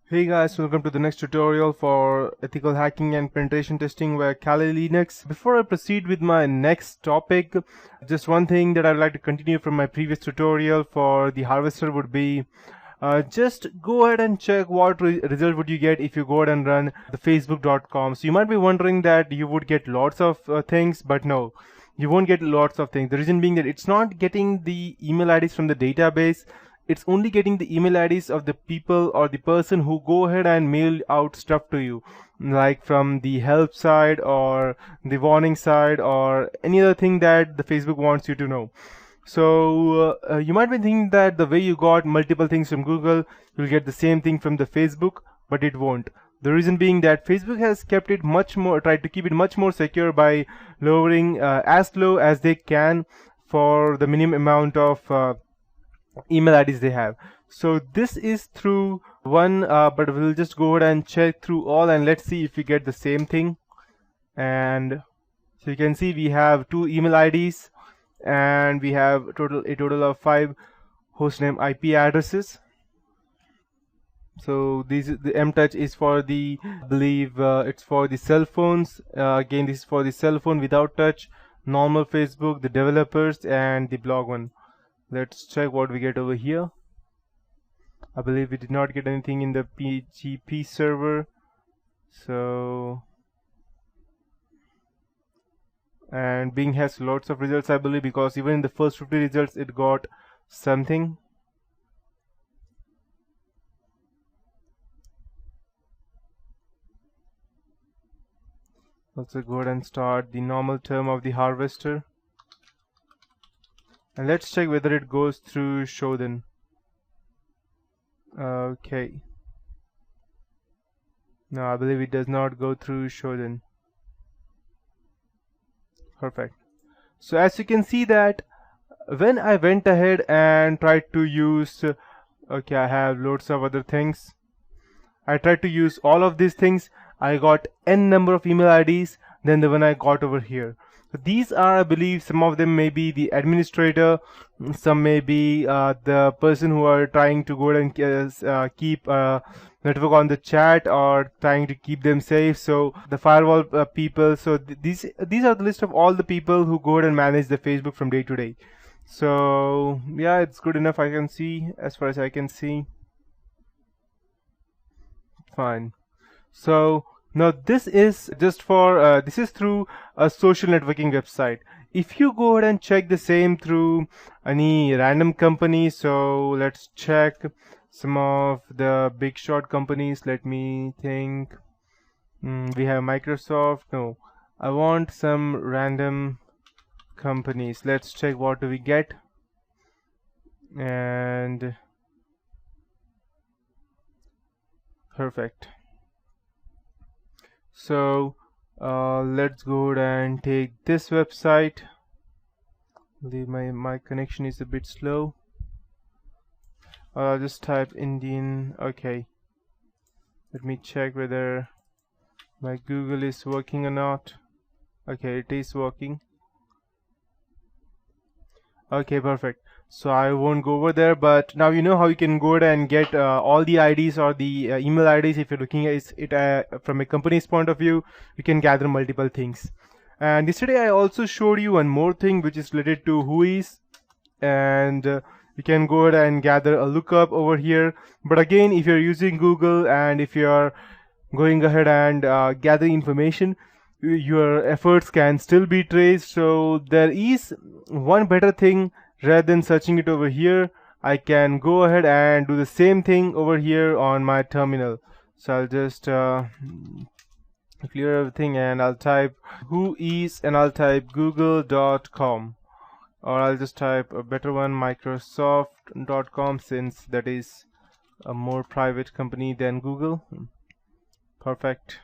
Hey guys, welcome to the next tutorial for ethical hacking and penetration testing via Kali Linux. Before I proceed with my next topic, just one thing that I'd like to continue from my previous tutorial for the harvester would be just go ahead and check what result would you get if you go ahead and run the facebook.com. So you might be wondering that you would get lots of things, but no, you won't get lots of things. The reason being that it's not getting the email IDs from the database. It's only getting the email IDs of the people or the person who go ahead and mail out stuff to you, like from the help side or the warning side or any other thing that the Facebook wants you to know. So you might be thinking that the way you got multiple things from Google, you'll get the same thing from the Facebook, but it won't. The reason being that Facebook has kept it much more, tried to keep it much more secure by lowering as low as they can for the minimum amount of email IDs they have. So this is through one, but we'll just go ahead and check through all and let's see if we get the same thing. And so you can see we have 2 email IDs and we have a total of 5 hostname IP addresses. So the mtouch is for the, I believe it's for the cell phones. Again, this is for the cell phone without touch, normal Facebook, the developers, and the blog one. Let's check what we get over here. I believe we did not get anything in the PGP server. So, and Bing has lots of results, I believe, because even in the first 50 results it got something. Let's go ahead and start the normal term of the harvester. And let's check whether it goes through Shodan. Okay. No, I believe it does not go through Shodan. Perfect. So as you can see that when I went ahead and tried to use, okay, I have loads of other things. I tried to use all of these things. I got n number of email IDs than the one I got over here. So these are, I believe, some of them may be the administrator, some may be the person who are trying to go and keep network on the chat or trying to keep them safe. So the firewall people. So these are the list of all the people who go ahead and manage the Facebook from day to day. So yeah, it's good enough. I can see, as far as I can see. Fine. So now this is just for this is through a social networking website. If you go ahead and check the same through any random company, so let's check some of the big shot companies. Let me think. We have Microsoft. No, I want some random companies. Let's check what do we get. And perfect. So let's go ahead and take this website. My connection is a bit slow. I'll just type Indian. Okay, let me check whether my Google is working or not. Okay, it is working. Okay, perfect. So I won't go over there, but now you know how you can go ahead and get all the IDs or the email IDs. If you're looking at it from a company's point of view, you can gather multiple things. And yesterday I also showed you one more thing which is related to whois, and you can go ahead and gather a lookup over here. But again, if you're using Google and if you're going ahead and gathering information, your efforts can still be traced. So there is one better thing. Rather than searching it over here, I can go ahead and do the same thing over here on my terminal. So I'll just clear everything and I'll type whois and I'll type google.com, or I'll just type a better one, microsoft.com, since that is a more private company than Google. Perfect.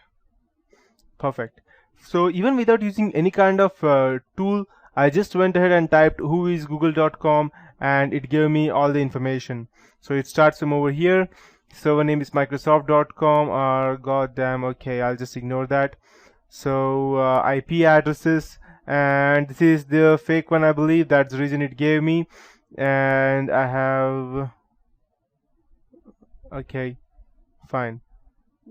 So even without using any kind of tool, I just went ahead and typed whoisgoogle.com and it gave me all the information. So it starts from over here. Server name is microsoft.com, or goddamn, okay, I'll just ignore that. So IP addresses, and this is the fake one, I believe. That's the reason it gave me. And I have, okay, fine.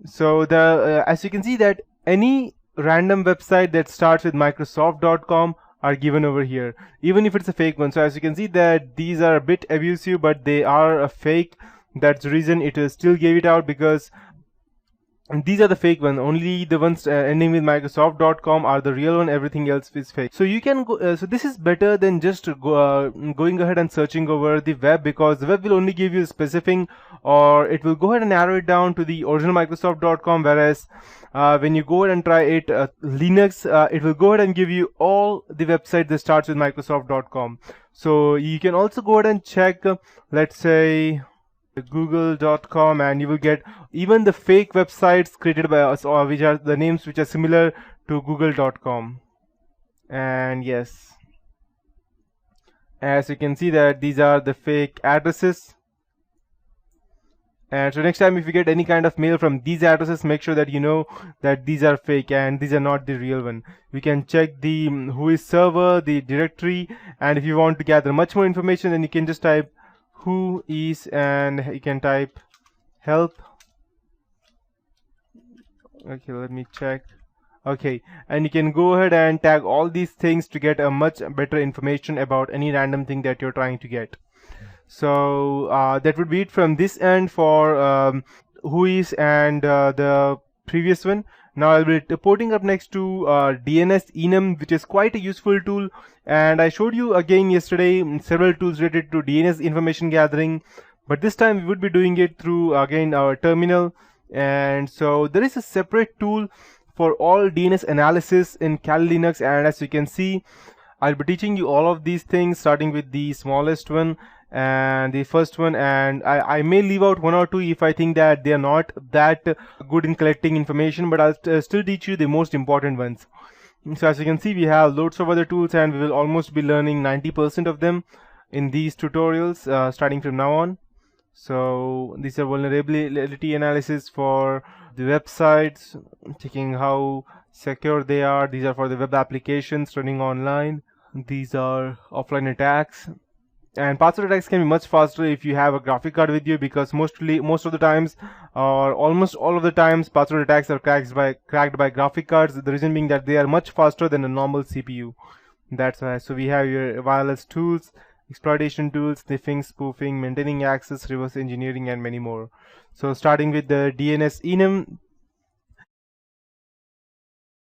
So the as you can see that any random website that starts with Microsoft.com are given over here, even if it's a fake one. So as you can see that these are a bit abusive, but they are a fake. That's the reason it still gave it out, because these are the fake ones. Only the ones ending with Microsoft.com are the real one. Everything else is fake. So you can go. So this is better than just going ahead and searching over the web, because the web will only give you a specific, or it will go ahead and narrow it down to the original Microsoft.com. Whereas when you go ahead and try it Linux, it will go ahead and give you all the website that starts with Microsoft.com. So you can also go ahead and check, let's say, google.com, and you will get even the fake websites created by us, or which are the names which are similar to google.com. And yes, as you can see that these are the fake addresses. And so next time if you get any kind of mail from these addresses, make sure that you know that these are fake and these are not the real one. We can check the whois server, the directory, and if you want to gather much more information, then you can just type whois and you can type help. Okay, let me check. Okay, and you can go ahead and tag all these things to get a much better information about any random thing that you're trying to get. So that would be it from this end for whois and the previous one. Now I'll be reporting up next to dnsenum, which is quite a useful tool, and I showed you again yesterday several tools related to DNS information gathering, but this time we would be doing it through again our terminal. And so there is a separate tool for all DNS analysis in Kali Linux, and as you can see, I'll be teaching you all of these things, starting with the smallest one and the first one, and I may leave out one or two if I think that they are not that good in collecting information, but I'll still teach you the most important ones. So as you can see, we have loads of other tools, and we will almost be learning 90% of them in these tutorials starting from now on. So these are vulnerability analysis for the websites, checking how secure they are. These are for the web applications running online. These are offline attacks. And password attacks can be much faster if you have a graphic card with you, because most of the times, or almost all of the times, password attacks are cracked by graphic cards. The reason being that they are much faster than a normal CPU. That's why. So we have your wireless tools, exploitation tools, sniffing, spoofing, maintaining access, reverse engineering, and many more. So starting with the dnsenum,